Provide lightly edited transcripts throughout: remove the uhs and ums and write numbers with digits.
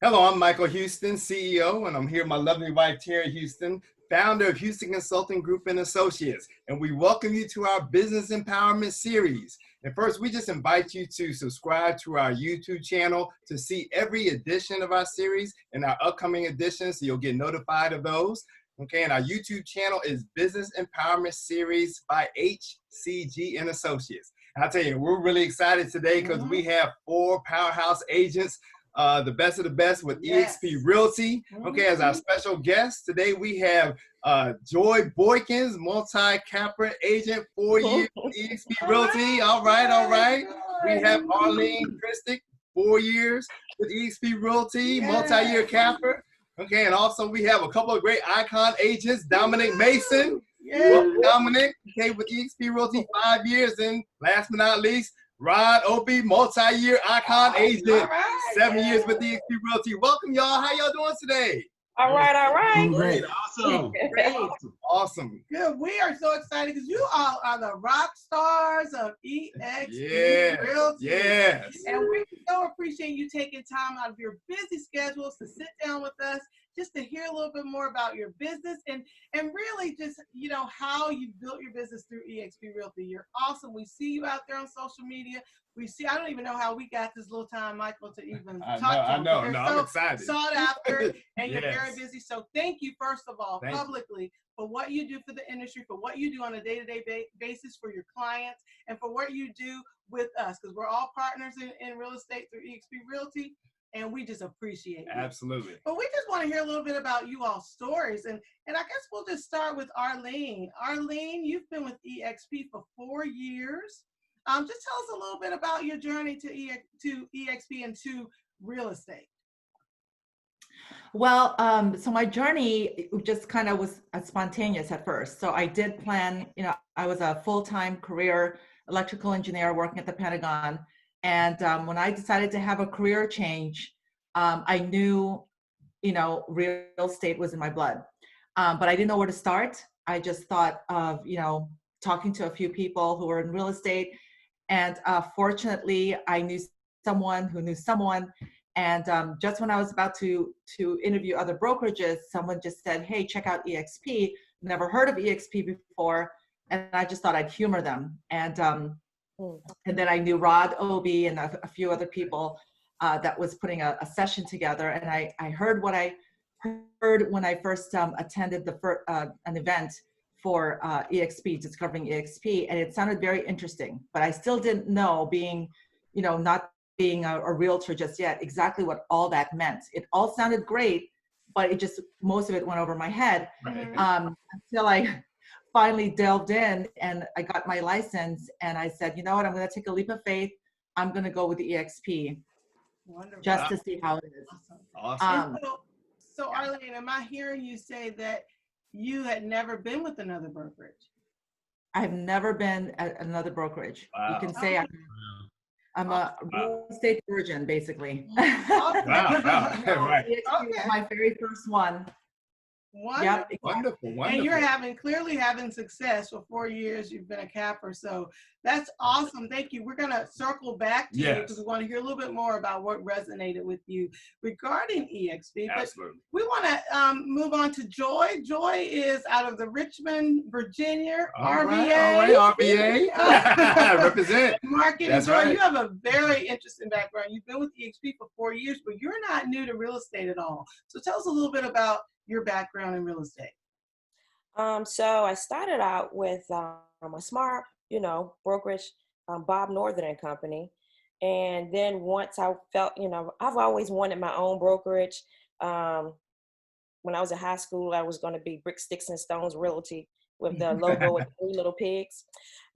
Hello, I'm Michael Houston, CEO, and I'm here with my lovely wife, Terry Houston, founder of Houston Consulting Group and Associates. And we welcome you to our Business Empowerment Series. And first, we just invite you to subscribe to our YouTube channel to see every edition of our series and our upcoming editions, so you'll get notified of those. Okay, and our YouTube channel is Business Empowerment Series by HCG and Associates. And I'll tell you, we're really excited today because we have 4 powerhouse agents, the best of the best with eXp Realty. Okay, as our special guest today, we have JoiE Boykins, multi-capper agent, 4 years with eXp Realty. All right. We have Arleen Krstic, 4 years with eXp Realty, multi-year capper. Okay, and also we have a couple of great icon agents, Dominic Mason. Dominic, okay, with eXp Realty, 5 years. And last but not least, Obee, multi-year icon agent, 7 years with eXp Realty. Welcome, y'all. How y'all doing today? All right. Great, awesome. Awesome. Good. We are so excited because you all are the rock stars of eXp Realty. Yes. And we so appreciate you taking time out of your busy schedules to sit down with us just to hear a little bit more about your business and really just, how you built your business through eXp Realty. You're awesome. We see you out there on social media. I don't even know how we got this little time, Michael, to even talk to you. I know. I'm excited. Sought after, and you're very busy. So thank you, first of all, publicly, for what you do for the industry, for what you do on a day-to-day basis for your clients, and for what you do with us, because we're all partners in real estate through eXp Realty, and we just appreciate it. Absolutely. But we just want to hear a little bit about you all's stories, and I guess we'll just start with Arleen. Arleen, you've been with eXp for 4 years. Just tell us a little bit about your journey to eXp and to real estate. Well, so my journey just kind of was spontaneous at first. So I did plan, I was a full-time career electrical engineer working at the Pentagon. And when I decided to have a career change, I knew, real estate was in my blood. But I didn't know where to start. I just thought of, talking to a few people who were in real estate. And fortunately, I knew someone who knew someone. And just when I was about to interview other brokerages, someone just said, "Hey, check out eXp. Never heard of eXp before." And I just thought I'd humor them. And then I knew Obee and a few other people that was putting a session together. And I heard what I heard when I first attended an event for eXp, discovering eXp, and it sounded very interesting, but I still didn't know, not being a realtor just yet, exactly what all that meant. It all sounded great, but most of it went over my head until I finally delved in and I got my license, and I said, you know what, I'm going to take a leap of faith. I'm going to go with the eXp. Wonderful. Just to see how it is. Awesome. So Arleen, am I hearing you say that you had never been with another brokerage? I've never been at another brokerage. Wow. You can say I'm a real estate virgin, basically. Wow. Right. eXp was my very first one. Wonderful. And you're clearly having success. For 4 years you've been a capper, so that's awesome. Thank you. We're going to circle back to you because we want to hear a little bit more about what resonated with you regarding eXp. Absolutely. But we want to move on to JoiE. JoiE is out of the Richmond, Virginia, RVA. All right, RVA. Represent. Marketing. That's JoiE, right. you have a very interesting background. You've been with eXp for 4 years, but you're not new to real estate at all. So tell us a little bit about your background in real estate. So I started out with a smart, brokerage, Bob Northern and Company. And then once I felt, I've always wanted my own brokerage. When I was in high school, I was going to be Brick, Sticks, and Stones Realty with the logo with 3 little pigs.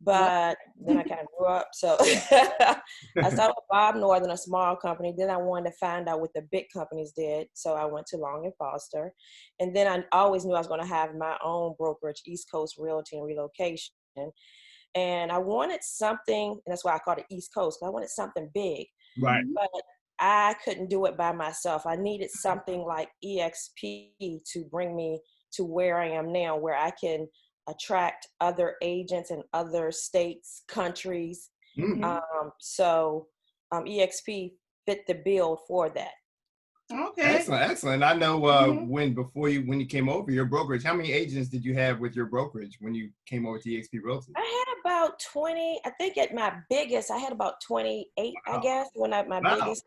But then I kind of grew up. So I started with Bob Northern, a small company. Then I wanted to find out what the big companies did. So I went to Long & Foster. And then I always knew I was going to have my own brokerage, East Coast Realty and Relocation. And I wanted something, and that's why I called it East Coast, because I wanted something big. Right. But I couldn't do it by myself. I needed something like eXp to bring me to where I am now, where I can attract other agents in other states, countries. So eXp fit the bill for that. Okay. Excellent, excellent. I know Mhm. when you came over your brokerage, how many agents did you have with your brokerage when you came over to eXp Realty? I had about 20, I think at my biggest, I had about 28, I Wow. guess, when I, my Wow. biggest.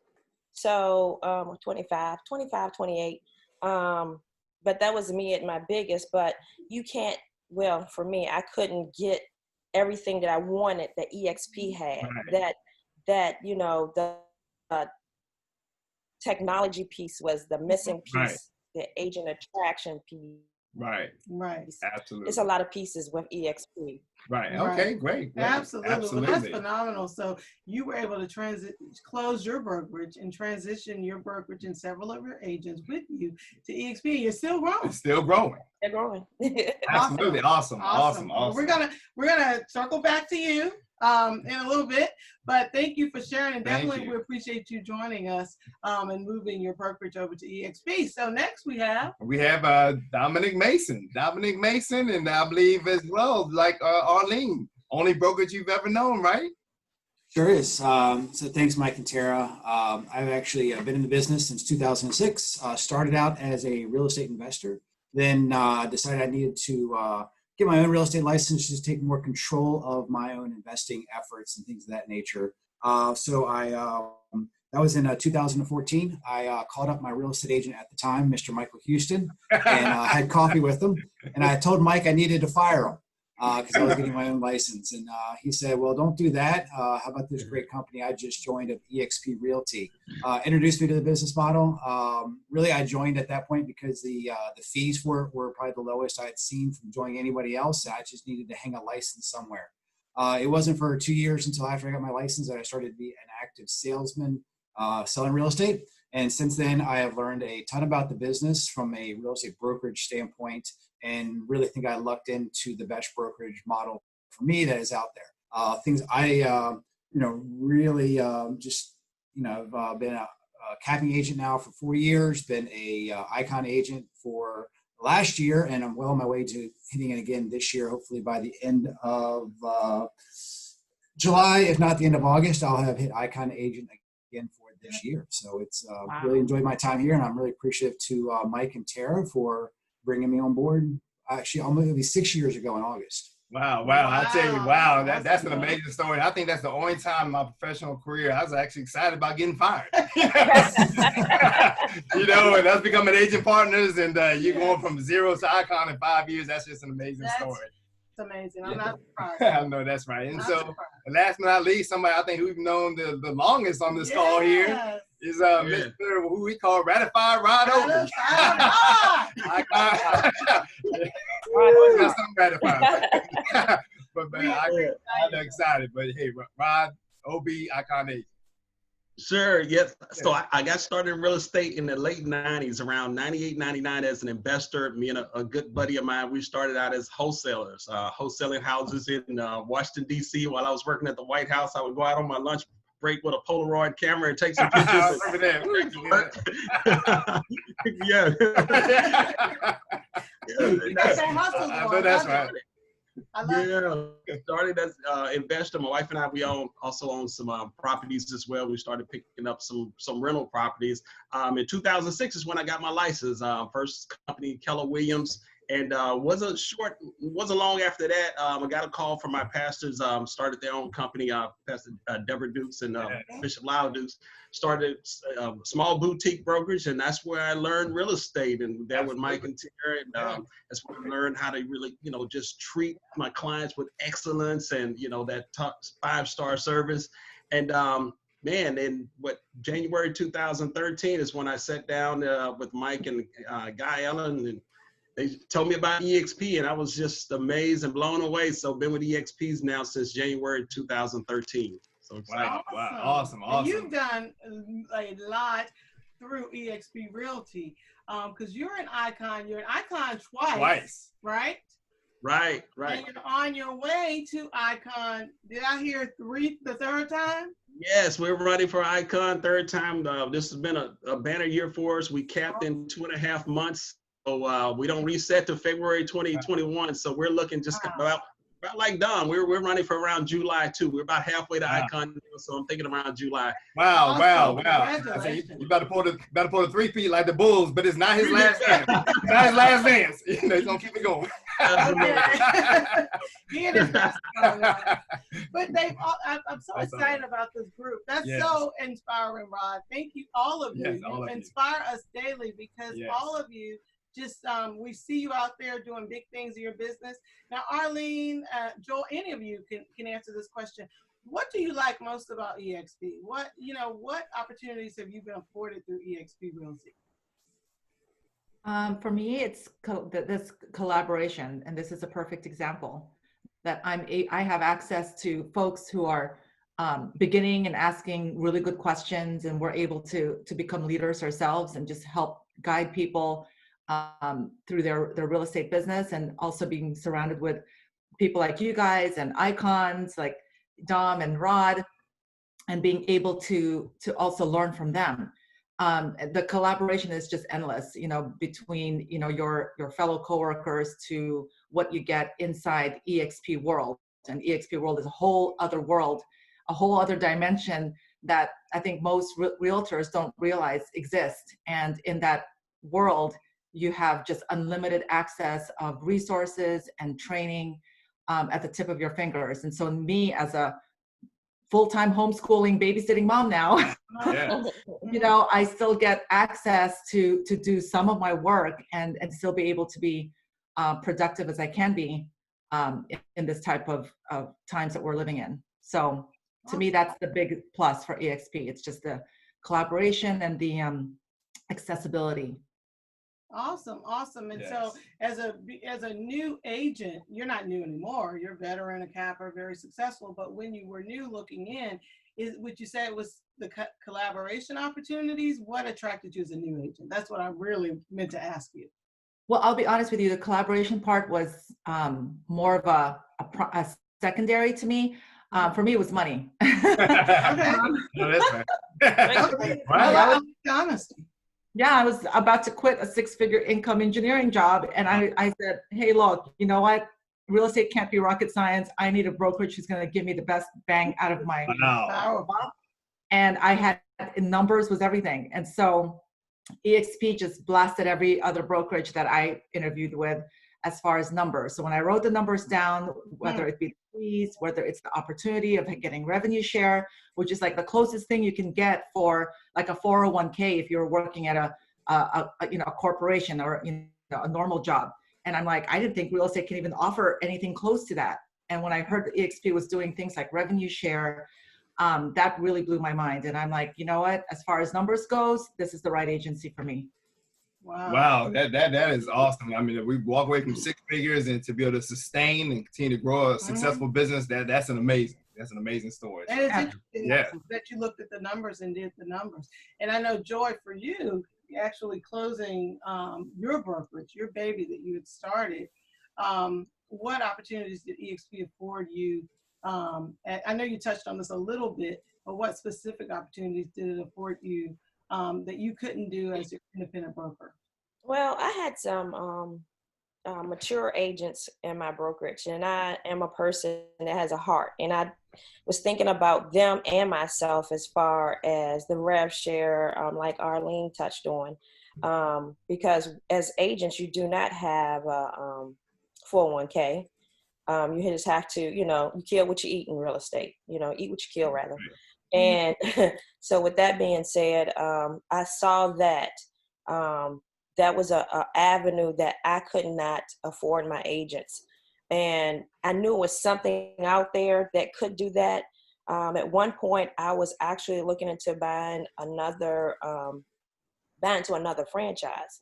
So 25, 28. But that was me at my biggest, but you can't, well, for me, I couldn't get everything that I wanted that eXp had. Right. That, you know, the uh, technology piece was the missing Right. piece, the agent attraction piece. Right. Right. Absolutely. It's a lot of pieces with eXp. Right. Right. Okay. Great. Great. Absolutely. Well, that's phenomenal. So you were able to close your brokerage and transition your brokerage and several of your agents with you to eXp. You're still growing. It's still growing. They're growing. Absolutely. Awesome. Awesome. Well, we're gonna circle back to you in a little bit, but thank you for sharing, and definitely we appreciate you joining us and moving your brokerage over to eXp. So next we have Dominic Mason. Dominic Mason, and I believe as well, like Arleen, only brokerage you've ever known, right? Sure is. So thanks, Mike and Tara. I've actually been in the business since 2006. Started out as a real estate investor, then decided I needed to get my own real estate license, just take more control of my own investing efforts and things of that nature. That was in 2014. I called up my real estate agent at the time, Mr. Michael Houston, and had coffee with him. And I told Mike I needed to fire him because I was getting my own license. And he said, well, don't do that. How about this great company I just joined of eXp Realty? Introduced me to the business model. Really, I joined at that point because the fees were probably the lowest I had seen from joining anybody else. I just needed to hang a license somewhere. It wasn't for 2 years until after I got my license that I started to be an active salesman selling real estate. And since then, I have learned a ton about the business from a real estate brokerage standpoint, and really think I lucked into the best brokerage model for me that is out there. Things I, really just, I've been a capping agent now for 4 years, been a icon agent for last year, and I'm well on my way to hitting it again this year. Hopefully by the end of July, if not the end of August, I'll have hit icon agent again for this year. So it's really enjoyed my time here, and I'm really appreciative to Mike and Tara for bringing me on board. Actually, almost 6 years ago in August. Wow. I tell you, wow, that's an amazing story. I think that's the only time in my professional career I was actually excited about getting fired. And us becoming agent partners, and you're going from zero to icon in 5 years. That's just an amazing story. It's amazing. I'm not surprised. I know that's right. And so, last but not least, somebody I think who's known the longest on this call here is Mr. who we call Ratified Rod Obee. But man, I'm excited. But hey, Rod Obee, icon agent. Sure, yes. So I got started in real estate in the late 90s, around 98, 99 as an investor. Me and a good buddy of mine, we started out as wholesalers, wholesaling houses in Washington, D.C. While I was working at the White House, I would go out on my lunch break with a Polaroid camera and take some pictures. Yeah. I know that's right. Started as investor. My wife and I, we also own some properties as well. We started picking up some rental properties. In 2006 is when I got my license. First company, Keller Williams, and wasn't long after that. I got a call from my pastors. Started their own company. Pastor Deborah Dukes and Bishop Lyle Dukes started a small boutique brokerage, and that's where I learned real estate. And there with Mike and Tara, and that's where I learned how to really, just treat my clients with excellence and that top 5-star service. And in January 2013 is when I sat down with Mike and Guy Allen, and they told me about eXp, and I was just amazed and blown away. So been with eXp's now since January 2013. So excited. Wow, awesome. And you've done a lot through eXp Realty because you're an icon. You're an icon twice. Right? Right. And you're on your way to icon. Did I hear the third time? Yes, we're running for icon third time. This has been a banner year for us. We capped in 2.5 months. So we don't reset to February 2021. So we're looking just about About like Dom, we're running for around July too. We're about halfway to Wow. Icon, so I'm thinking around July. Wow, Awesome. wow, wow. I say, Congratulations. you better pull the 3 feet like the Bulls, but it's not his last dance. It's not his last dance. You know, he's gonna keep it going. Okay. He and his best friend. But I'm so That's excited about this group. That's Yes. so inspiring, Rod. Thank you, all of you. Yes, all You of you. inspire us daily because Yes. all of you just, we see you out there doing big things in your business. Now, Arleen, Joel, any of you can answer this question. What do you like most about eXp? What opportunities have you been afforded through eXp Realty? For me, it's this collaboration, and this is a perfect example that I have access to folks who are beginning and asking really good questions, and we're able to become leaders ourselves and just help guide people through their real estate business, and also being surrounded with people like you guys and icons like Dom and Rod, and being able to also learn from them. The collaboration is just endless, between, your fellow coworkers to what you get inside eXp World. And eXp World is a whole other world, a whole other dimension that I think most realtors don't realize exist. And in that world, you have just unlimited access of resources and training at the tip of your fingers. And so me, as a full-time homeschooling babysitting mom now, Yeah. I still get access to do some of my work and still be able to be productive as I can be in this type of times that we're living in. So to me, that's the big plus for eXp. It's just the collaboration and the accessibility. Awesome. And Yes. so as a new agent, you're not new anymore. You're a veteran, a capper, very successful. But when you were new looking in, would you say it was the collaboration opportunities? What attracted you as a new agent? That's what I really meant to ask you. Well, I'll be honest with you. The collaboration part was more of a secondary to me. For me, it was money. Okay. No, that's right. Okay. Right. I like the honesty. Yeah, I was about to quit a 6-figure income engineering job. And I said, hey, look, you know what? Real estate can't be rocket science. I need a brokerage who's going to give me the best bang out of my Wow. Powerful. And I had numbers was everything. And so eXp just blasted every other brokerage that I interviewed with as far as numbers. So when I wrote the numbers down, whether it be fees, whether it's the opportunity of getting revenue share, which is like the closest thing you can get for like a 401k if you're working at a corporation or a normal job. And I'm like, I didn't think real estate can even offer anything close to that. And when I heard that eXp was doing things like revenue share, that really blew my mind. And I'm like, you know what? As far as numbers goes, this is the right agency for me. Wow, that is awesome. I mean, we walk away from 6 figures and to be able to sustain and continue to grow a successful business, that's an amazing story. And it's interesting Yeah. that you looked at the numbers and did the numbers. And I know, Joy, for you, actually closing your brokerage, your baby that you had started, what opportunities did eXp afford you? I know you touched on this a little bit, but what specific opportunities did it afford you that you couldn't do as your independent broker? Well, I had some mature agents in my brokerage, and I am a person that has a heart, and I was thinking about them and myself as far as the rev share, like Arleen touched on, because as agents, you do not have a 401k. You just have to, you kill what you eat in real estate, eat what you kill rather. And so with that being said, I saw that that was a avenue that I could not afford my agents. And I knew it was something out there that could do that. At one point, I was actually looking into buying into another franchise.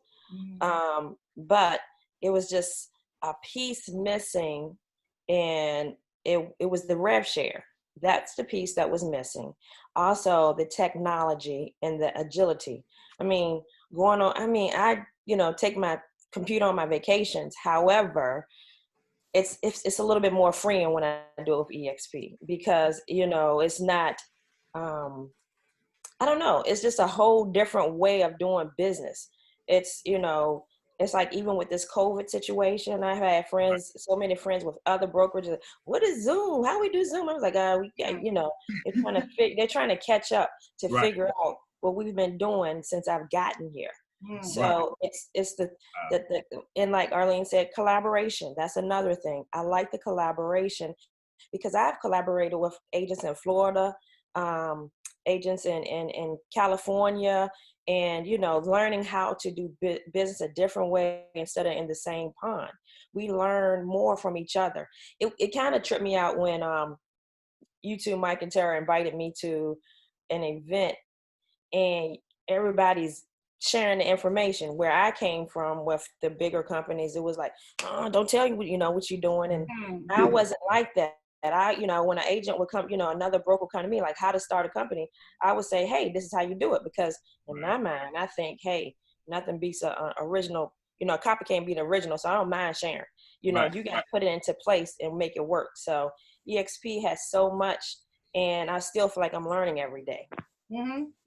But it was just a piece missing, and it was the rev share. That's the piece that was missing. Also, the technology and the agility. I take my computer on my vacations. However, it's a little bit more freeing when I do it with eXp because, it's not, I don't know. It's just a whole different way of doing business. It's, it's like even with this COVID situation, I've had friends, so many friends with other brokerages. What is Zoom? How we do Zoom? I was like, they're trying to catch up to figure out what we've been doing since I've gotten here. So it's the and like Arleen said, collaboration. That's another thing. I like the collaboration because I've collaborated with agents in Florida, agents in California, and learning how to do business a different way instead of in the same pond. We learn more from each other. It kind of tripped me out when you two, Mike and Tara, invited me to an event, and everybody's sharing the information. Where I came from with the bigger companies, it was like, oh, don't tell you what you're doing. And I wasn't like that. When an agent would come, another broker would come to me, like how to start a company, I would say, hey, this is how you do it. Because in my mind, I think, hey, nothing beats an original, a copy can't beat an original. So I don't mind sharing. You got to put it into place and make it work. So eXp has so much, and I still feel like I'm learning every day.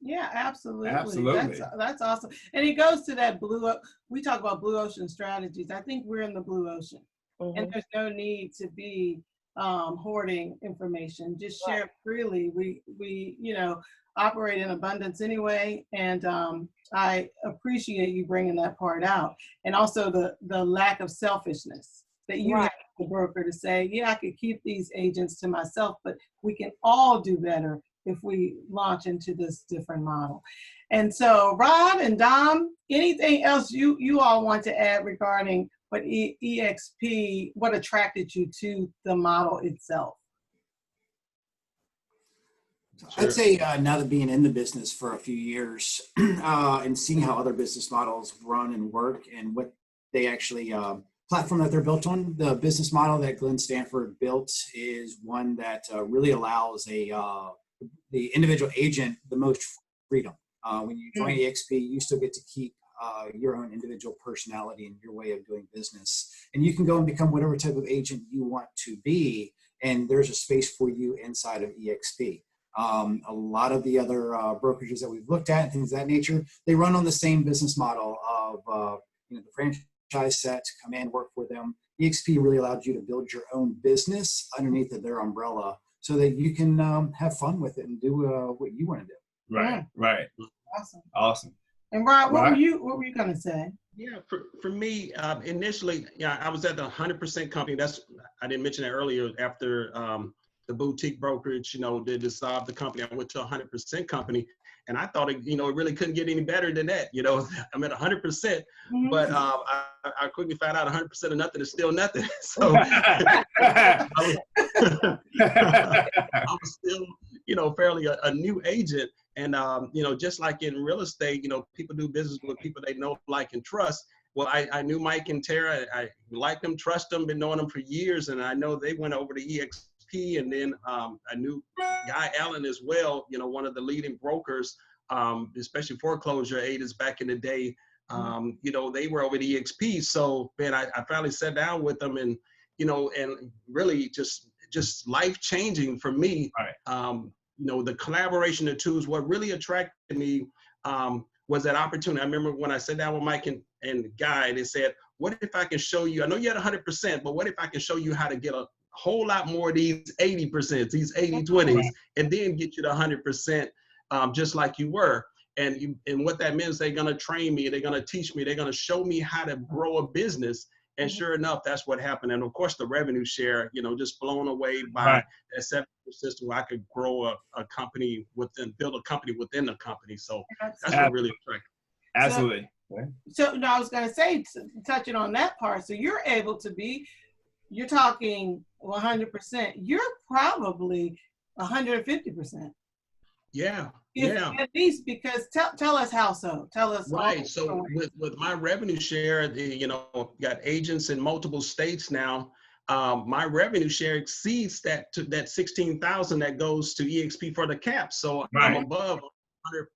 Yeah, absolutely. That's awesome. And it goes to that we talk about blue ocean strategies. I think we're in the blue ocean, and there's no need to be hoarding information. Just share it freely. We operate in abundance anyway, and I appreciate you bringing that part out, and also the lack of selfishness that you have the broker to say, yeah, I could keep these agents to myself, but we can all do better if we launch into this different model. And so Rod and Dom, anything else you all want to add regarding what eXp, what attracted you to the model itself? I'd say now that being in the business for a few years and seeing how other business models run and work and what they actually platform that they're built on, the business model that Glenn Stanford built is one that really allows the individual agent the most freedom. When you join eXp, you still get to keep your own individual personality and your way of doing business. And you can go and become whatever type of agent you want to be, and there's a space for you inside of eXp. A lot of the other brokerages that we've looked at and things of that nature, they run on the same business model of the franchise set, come in, work for them. eXp really allowed you to build your own business underneath their umbrella so that you can have fun with it and do what you want to do. Right. Awesome. And Rod, what were you gonna say? Yeah, for me, initially, I was at the 100% company. I didn't mention that earlier. After the boutique brokerage, they dissolved the company, I went to a 100% company, and I thought it really couldn't get any better than that. I'm at 100%, but I quickly found out 100% of nothing is still nothing. So I was still, fairly a new agent. And, just like in real estate, people do business with people they know, like, and trust. Well, I knew Mike and Tara. I liked them, trust them, been knowing them for years. And I know they went over to eXp. And then I knew Guy Allen as well, one of the leading brokers, especially foreclosure agents back in the day. They were over at eXp. So, man, I finally sat down with them and, and really just life-changing for me. The collaboration of tools, what really attracted me was that opportunity. I remember when I sat down with Mike and Guy, they said, what if I can show you, I know you had 100%, but what if I can show you how to get a whole lot more of these 80%, these 80-20s, and then get you to 100% just like you were. And what that means, they're going to train me, they're going to teach me, they're going to show me how to grow a business. And sure enough, that's what happened. And of course, the revenue share, just blown away by that 7% system where I could grow a company build a company within the company. So that's what really attracted. Absolutely. So no, I was going to say, touching on that part. So you're able to you're talking 100%. You're probably 150%. Yeah. At least, because tell us how so. Tell us. Right. So with my revenue share, got agents in multiple states now. My revenue share exceeds that 16,000 that goes to eXp for the cap. So I'm above 100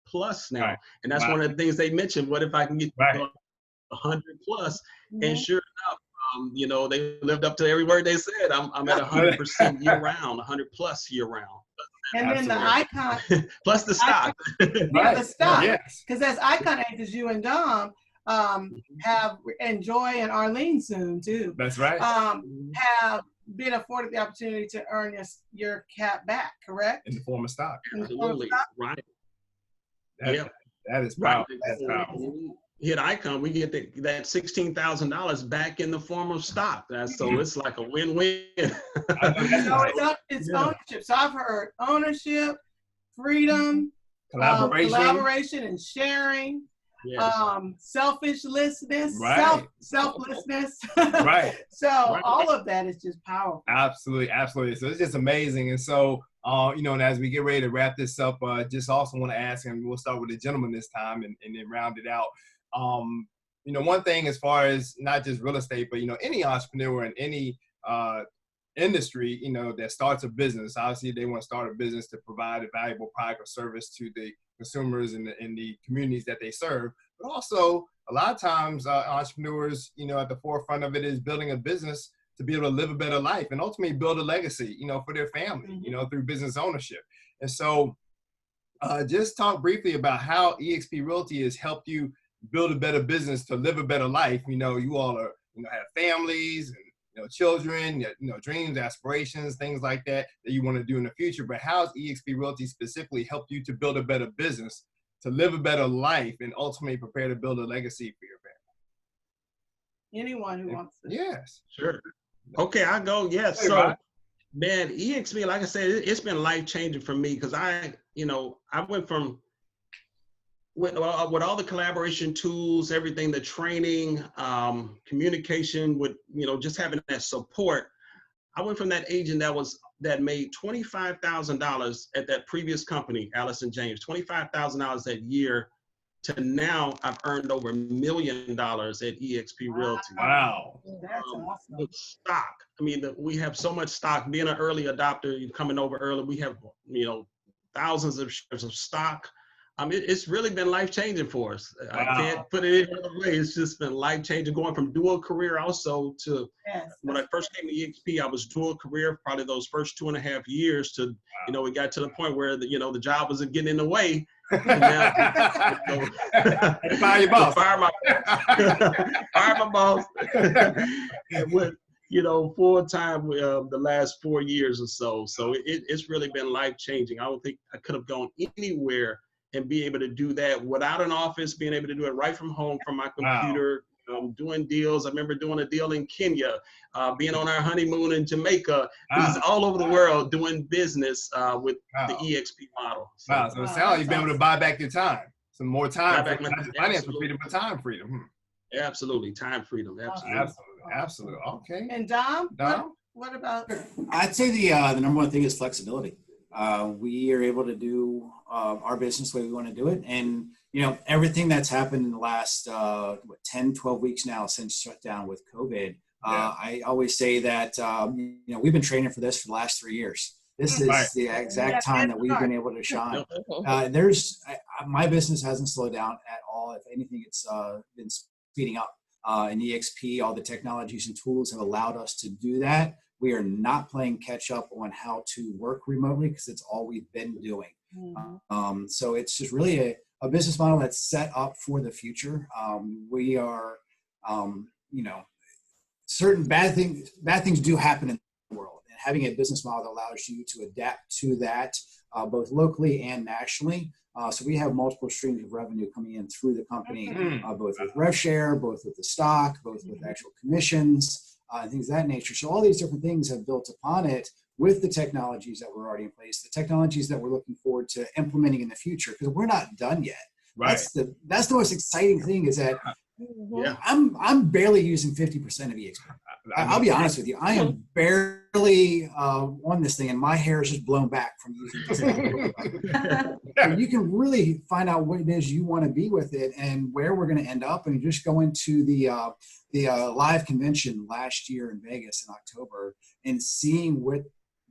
plus now. And that's one of the things they mentioned. What if I can get 100 plus? And sure enough, they lived up to every word they said. I'm at 100% year round, 100 plus year round. And then the icon plus the stock. The stock. Because as icon agents, you and Dom, have, and JoiE and Arleen soon too, That's right. have been afforded the opportunity to earn your cap back, correct? In the form of stock. Absolutely. Right. That, that is Right. powerful. That's powerful. When we hit Icon, we get that $16,000 back in the form of stock. So it's like a win-win. So it's ownership. So I've heard ownership, freedom, collaboration and sharing. Yes. Selfishness, Right. selflessness. Right. So all of that is just powerful. Absolutely, absolutely. So it's just amazing. And so, you know, and as we get ready to wrap this up, just also want to ask, and we'll start with the gentleman this time and then round it out. You know, one thing as far as not just real estate, but, you know, any entrepreneur in any industry, you know, that starts a business, obviously they want to start a business to provide a valuable product or service to the consumers in the communities that they serve. But also, a lot of times entrepreneurs, you know, at the forefront of it is building a business to be able to live a better life and ultimately build a legacy, you know, for their family, you know, through business ownership. And so just talk briefly about how eXp Realty has helped you build a better business to live a better life. You know, you all are, you know, have families and, you know, children, you know, dreams, aspirations, things like that you want to do in the future. But how has eXp Realty specifically helped you to build a better business, to live a better life, and ultimately prepare to build a legacy for your family? Anyone who wants to. Yes. Sure. Okay, I'll go. Yes. Hey, So, Rod. man, eXp, like I said, it's been life-changing for me because I went from with all the collaboration tools, everything, the training, communication with, you know, just having that support. I went from that agent that made $25,000 at that previous company, Allison James, $25,000 that year, to now I've earned over $1 million at eXp Realty. Wow. That's awesome. The stock. I mean, we have so much stock. Being an early adopter, coming over early, we have, you know, thousands of shares of stock. It's really been life-changing for us. Wow. I can't put it any other way. It's just been life-changing, going from dual career also to, when I first came to eXp, I was dual career, probably those first 2.5 years to, you know, we got to the point where, the job wasn't getting in the way. And now, fire your boss. Fire my boss. And went, you know, full-time the last 4 years or so. So it's really been life-changing. I don't think I could have gone anywhere and be able to do that without an office, being able to do it right from home from my computer, doing deals. I remember doing a deal in Kenya, being on our honeymoon in Jamaica. He's all over the world doing business with the eXp model. So, wow, so it sounds like you've been able to buy back your time. Some more time, not just financial freedom, but time freedom. Absolutely, time freedom, absolutely. Absolutely. Okay. And Dom? What about? I'd say the number one thing is flexibility. We are able to do our business the way we want to do it. And, you know, everything that's happened in the last 10, 12 weeks now since shutdown with COVID, I always say that, you know, we've been training for this for the last 3 years. This is the exact time that we've been able to shine. My business hasn't slowed down at all. If anything, it's been speeding up. In eXp, all the technologies and tools have allowed us to do that. We are not playing catch up on how to work remotely because it's all we've been doing. So it's just really a business model that's set up for the future. We are, you know, certain bad things do happen in the world, and having a business model that allows you to adapt to that both locally and nationally. So we have multiple streams of revenue coming in through the company, both with rev share, both with the stock, both with actual commissions, and things of that nature. So all these different things have built upon it with the technologies that were already in place, the technologies that we're looking forward to implementing in the future, because we're not done yet. Right. That's the most exciting thing is that I'm barely using 50% of eXp. I'll be honest with you. I am barely on this thing, and my hair is just blown back from using this. So you can really find out what it is you want to be with it and where we're going to end up. And just go into the live convention last year in Vegas in October and seeing what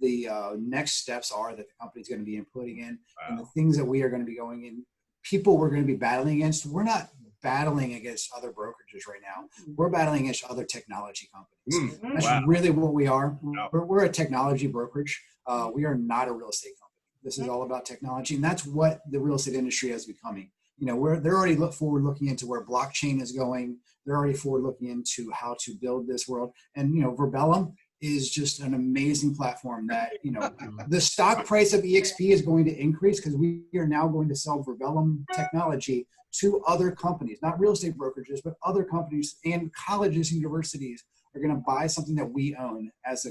the next steps are that the company's going to be putting in and the things that we are going to be going in. People we're going to be battling against. We're not battling against other brokerages right now. We're battling against other technology companies. That's really what we are. We're a technology brokerage. We are not a real estate company. This is all about technology, and that's what the real estate industry is becoming. you know, they're already forward looking into where blockchain is going. They're already forward looking into how to build this world. And, you know, Verbellum is just an amazing platform that, you know, the stock price of eXp is going to increase because we are now going to sell Verbellum technology to other companies, not real estate brokerages, but other companies, and colleges and universities are going to buy something that we own as a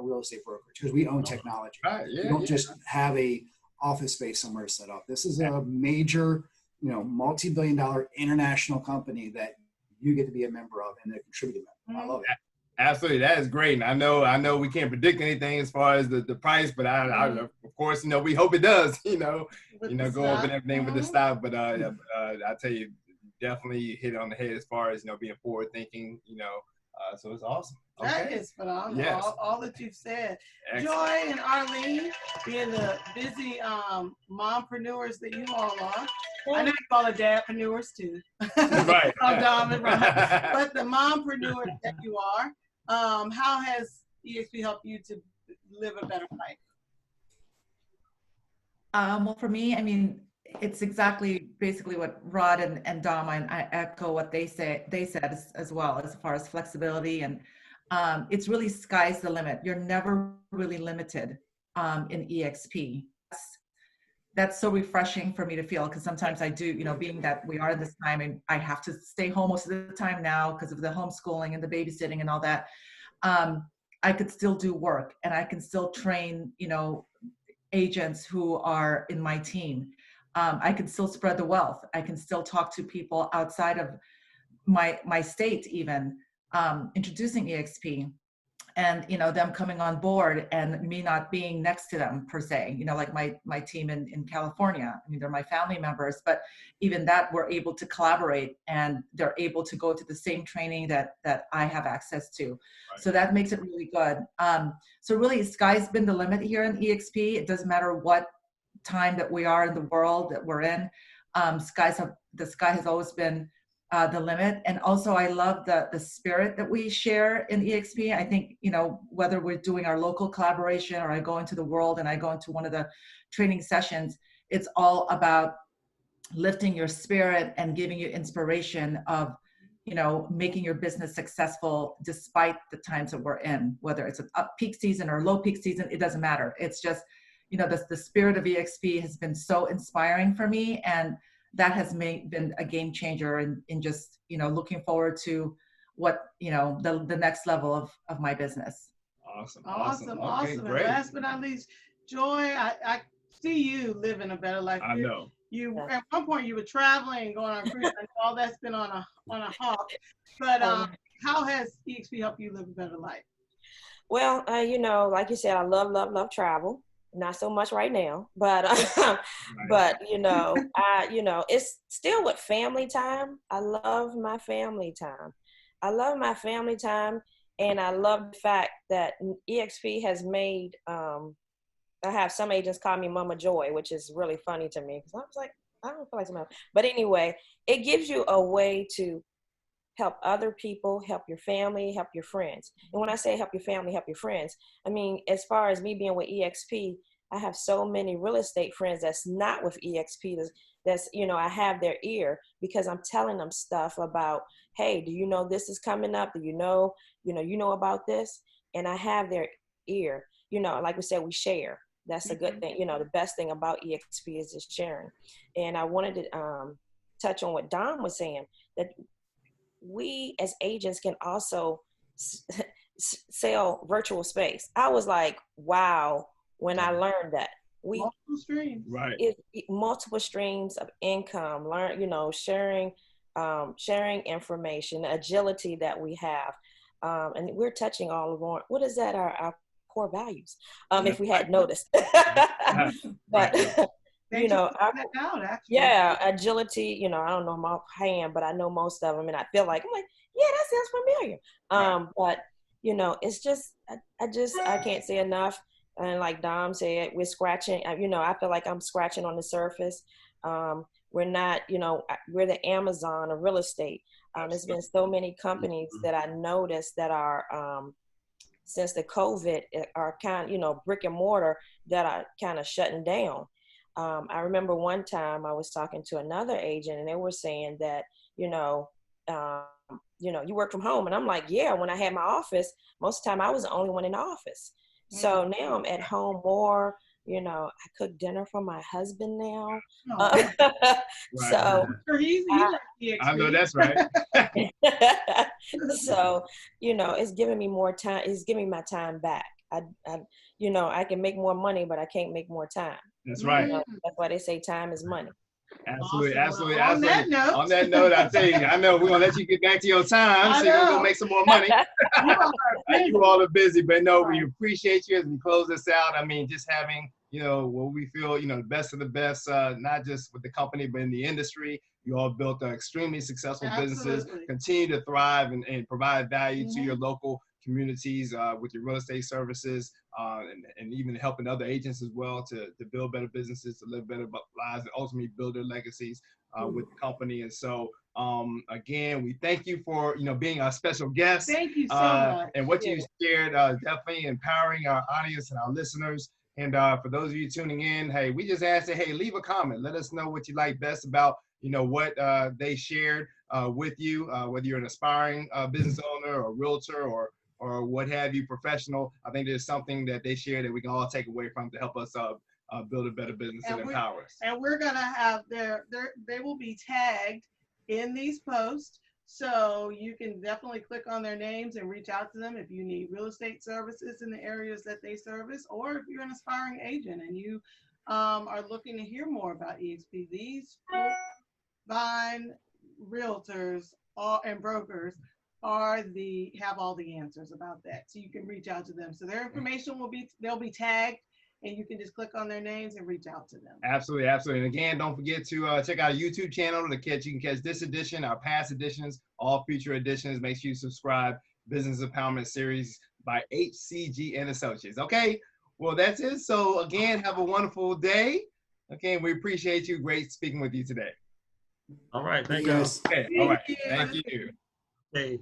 real estate brokerage, because we own technology. We don't just have a office space somewhere set up. This is a major, you know, multi-billion-dollar international company that you get to be a member of and a contributing member. I love it. Absolutely, that is great. And I know we can't predict anything as far as the price, but I of course, you know, we hope it does, go up and everything with the stock. But I tell you, definitely hit on the head as far as, you know, being forward thinking, so it's awesome. Okay. That is phenomenal. Yes. All that you've said. Excellent. JoiE and Arleen, being the busy mompreneurs that you all are. I know you all are dadpreneurs too. Right. Dominic, right. But the mompreneurs that you are, how has eXp helped you to live a better life? Well, for me, I mean, it's basically what Rod and Dom, and I echo what they said as well, as far as flexibility, and it's really sky's the limit. You're never really limited in eXp. That's so refreshing for me to feel, because sometimes I do, being that we are in this time and I have to stay home most of the time now because of the homeschooling and the babysitting and all that. I could still do work, and I can still train, agents who are in my team. I can still spread the wealth. I can still talk to people outside of my state, even introducing eXp, and them coming on board and me not being next to them per se. Like my team in California. I mean, they're my family members, but even that, we're able to collaborate, and they're able to go to the same training that I have access to. Right. So that makes it really good. So really, sky's been the limit here in eXp. It doesn't matter what time that we are in the world that we're in. The sky has always been the limit. And also, I love the spirit that we share in eXp. I think, whether we're doing our local collaboration or I go into the world and I go into one of the training sessions, it's all about lifting your spirit and giving you inspiration of, making your business successful despite the times that we're in, whether it's an up peak season or low peak season, it doesn't matter. It's just, the spirit of eXp has been so inspiring for me, and that has been a game changer in just, looking forward to what, the next level of my business. Awesome. Okay, great. And last but not least, JoiE, I see you living a better life. I know. You at one point you were traveling and going on cruise, and all that's been on a hawk. But how has eXp helped you live a better life? Well, like you said, I love travel. Not so much right now, but but it's still with family time. I love my family time. And I love the fact that eXp has made. I have some agents call me Mama Joy, which is really funny to me because I was like, I don't feel like somebody. But anyway, it gives you a way to help other people, help your family, help your friends. And when I say help your family, help your friends, I mean, as far as me being with eXp, I have so many real estate friends that's not with eXp. That's I have their ear because I'm telling them stuff about, hey, do you know this is coming up? Do you know about this? And I have their ear. Like we said, we share. That's a good thing. The best thing about eXp is just sharing. And I wanted to touch on what Dom was saying, that we as agents can also sell virtual space. I was like, wow, when I learned that. Multiple streams. Right. Multiple streams of income, sharing information, agility that we have. And we're touching all of what is that, our core values, if we had noticed. But agility, I don't know my hand, but I know most of them, and I feel like yeah, that sounds familiar. But it's just I can't say enough. And like Dom said, we're scratching, I feel like I'm scratching on the surface. We're not, we're the Amazon of real estate. There's been so many companies that I noticed that are, since the COVID, are kind of, brick and mortar that are kind of shutting down. I remember one time I was talking to another agent and they were saying that, you work from home. And I'm like, yeah, when I had my office, most of the time I was the only one in the office. So now I'm at home more, I cook dinner for my husband now. Oh, So I know that's right. so, it's giving me more time. It's giving me my time back. I can make more money, but I can't make more time. That's right. That's why they say time is money. Absolutely, Awesome. absolutely, Well, absolutely. on that note, I tell you, I know we're gonna let you get back to your time, so you're gonna go make some more money. You all are busy, but no, we appreciate you as we close this out. I mean, just having, what we feel, the best of the best, not just with the company, but in the industry. You all built extremely successful businesses, continue to thrive and provide value to your local communities with your real estate services, and even helping other agents as well to build better businesses, to live better lives, and ultimately build their legacies with the company. And so, again, we thank you for being our special guest. Thank you so much. And what you shared, definitely empowering our audience and our listeners. And for those of you tuning in, hey, we just asked that, hey, leave a comment. Let us know what you like best about what they shared with you, whether you're an aspiring business owner or realtor or what have you, professional. I think there's something that they share that we can all take away from to help us build a better business and empower us. And we're gonna have they will be tagged in these posts, so you can definitely click on their names and reach out to them if you need real estate services in the areas that they service, or if you're an aspiring agent and you are looking to hear more about eXp. These fine realtors and brokers have all the answers about that, so you can reach out to them. So their information they'll be tagged, and you can just click on their names and reach out to them. Absolutely, absolutely. And again, don't forget to check out our YouTube channel you can catch this edition, our past editions, all future editions. Make sure you subscribe. Business Empowerment Series by HCG and Associates. Okay, well, that's it. So again, have a wonderful day. Okay, we appreciate you. Great speaking with you today. All right, Thank thank you you. guys. Okay, all right. Thank you. Hey.